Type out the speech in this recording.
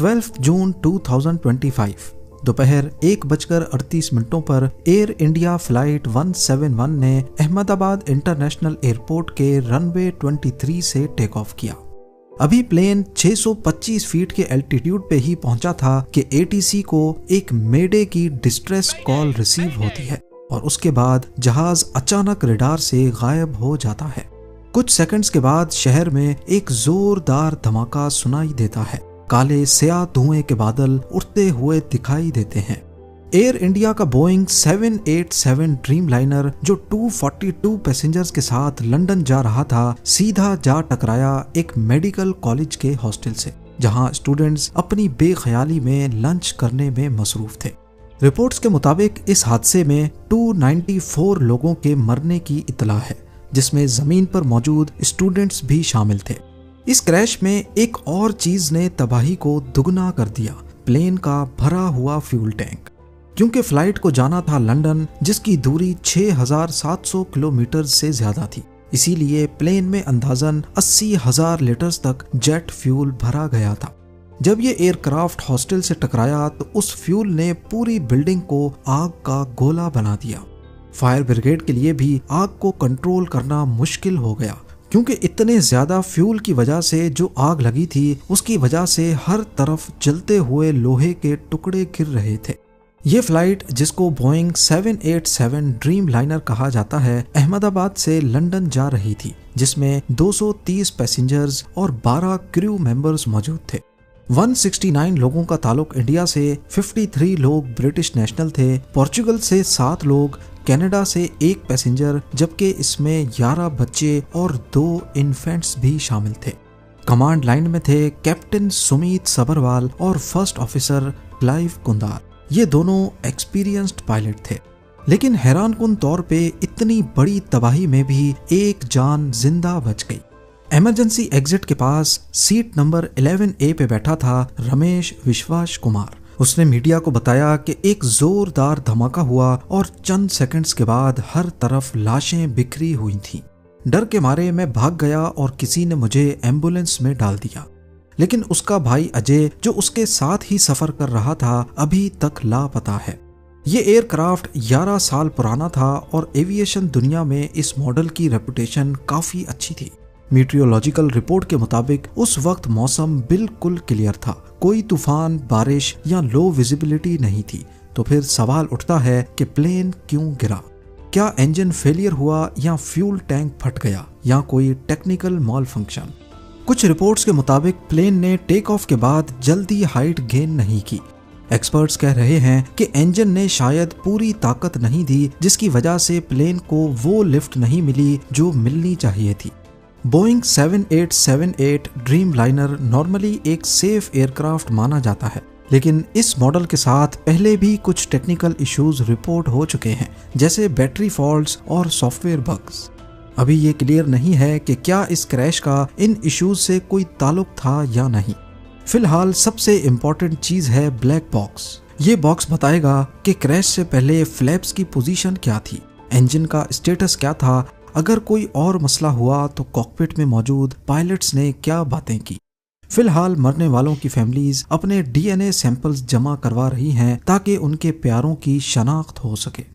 12 जून 2025 दोपहर 1:38 पर air India flight 171 ने अहमदाबाद इंटरनेशनल एयरपोर्ट के रनवे 23 से टेक ऑफ किया। अभी प्लेन 625 फीट के एल्टीट्यूड पे ही पहुंचा था कि एटीसी को एक मेडे की डिस्ट्रेस कॉल रिसीव होती है और उसके बाद जहाज अचानक रडार से गायब हो जाता है। कुछ सेकंड्स के बाद शहर में एक जोरदार धमाका सुनाई देता है। काले स्याह धुएं के बादल उड़ते हुए दिखाई देते हैं। एयर इंडिया का बोइंग 787 ड्रीमलाइनर जो 242 पैसेंजर्स के साथ लंदन जा रहा था, सीधा जा टकराया एक मेडिकल कॉलेज के हॉस्टल से, जहां स्टूडेंट्स अपनी बेख्याली में लंच करने में मसरूफ थे। रिपोर्ट्स के मुताबिक इस हादसे में 294 लोगों के मरने की इतला है, जिसमें जमीन पर मौजूद स्टूडेंट्स भी शामिल थे। इस क्रैश में एक और चीज ने तबाही को दुगना कर दिया, प्लेन का भरा हुआ फ्यूल टैंक। क्योंकि फ्लाइट को जाना था लंदन, जिसकी दूरी 6700 किलोमीटर से ज्यादा थी, इसीलिए प्लेन में अंदाजन 80,000 लीटर्स तक जेट फ्यूल भरा गया था। जब ये एयरक्राफ्ट हॉस्टल से टकराया तो उस फ्यूल ने पूरी बिल्डिंग को आग का गोला बना दिया। फायर ब्रिगेड के लिए भी आग को कंट्रोल करना मुश्किल हो गया, क्योंकि इतने ज्यादा फ्यूल की वजह से जो आग लगी थी, उसकी वजह से हर तरफ जलते हुए लोहे के टुकड़े गिर रहे थे। ये फ्लाइट, जिसको बोइंग 787 ड्रीमलाइनर कहा जाता है, अहमदाबाद से लंदन जा रही थी, जिसमें 230 पैसेंजर्स और 12 क्रू मेंबर्स मौजूद थे। 169 लोगों का ताल्लुक इंडिया से, 53 लोग ब्रिटिश नेशनल थे, पोर्चुगल से 7 लोग, कनाडा से 1 पैसेंजर, जबकि इसमें 11 बच्चे और 2 इन्फेंट्स भी शामिल थे। कमांड लाइन में थे कैप्टन सुमित सबरवाल और फर्स्ट ऑफिसर क्लाइव कुंदार। ये दोनों एक्सपीरियंस्ड पायलट थे, लेकिन हैरानकुन तौर पे इतनी बड़ी तबाही में भी एक जान जिंदा बच गई। इमरजेंसी एग्जिट के पास सीट नंबर 11A पे बैठा था रमेश विश्वास कुमार। उसने मीडिया को बताया कि एक जोरदार धमाका हुआ और चंद सेकंड्स के बाद हर तरफ लाशें बिखरी हुई थीं। डर के मारे मैं भाग गया और किसी ने मुझे एम्बुलेंस में डाल दिया, लेकिन उसका भाई अजय, जो उसके साथ ही सफर कर रहा था, अभी तक लापता है। ये एयरक्राफ्ट 11 साल पुराना था और एविएशन दुनिया में इस मॉडल की रेपुटेशन काफी अच्छी थी। मीटियोलॉजिकल रिपोर्ट के मुताबिक उस वक्त मौसम बिल्कुल क्लियर था, कोई तूफान, बारिश या लो विजिबिलिटी नहीं थी। तो फिर सवाल उठता है कि प्लेन क्यों गिरा? क्या इंजन फेलियर हुआ या फ्यूल टैंक फट गया या कोई टेक्निकल मॉल फंक्शन? कुछ रिपोर्ट्स के मुताबिक प्लेन ने टेक ऑफ के बाद जल्दी हाइट गेन नहीं की। एक्सपर्ट्स कह रहे हैं कि इंजन ने शायद पूरी ताकत नहीं दी, जिसकी वजह से प्लेन को वो लिफ्ट नहीं मिली जो मिलनी चाहिए थी। बोइंग 7878 ड्रीमलाइनर नॉर्मली एक सेफ एयरक्राफ्ट माना जाता है, लेकिन इस मॉडल के साथ पहले भी कुछ टेक्निकल इश्यूज रिपोर्ट हो चुके हैं, जैसे बैटरी फॉल्ट्स और सॉफ्टवेयर बग्स। अभी ये क्लियर नहीं है कि क्या इस क्रैश का इन इश्यूज से कोई ताल्लुक था या नहीं। फिलहाल सबसे इम्पोर्टेंट चीज है ब्लैक बॉक्स। ये बॉक्स बताएगा कि क्रैश से पहले फ्लैप्स की पोजीशन क्या थी, इंजन का स्टेटस क्या था, अगर कोई और मसला हुआ तो कॉकपिट में मौजूद पायलट्स ने क्या बातें की। फिलहाल मरने वालों की फैमिलीज अपने DNA सैंपल्स जमा करवा रही हैं ताकि उनके प्यारों की शनाख्त हो सके।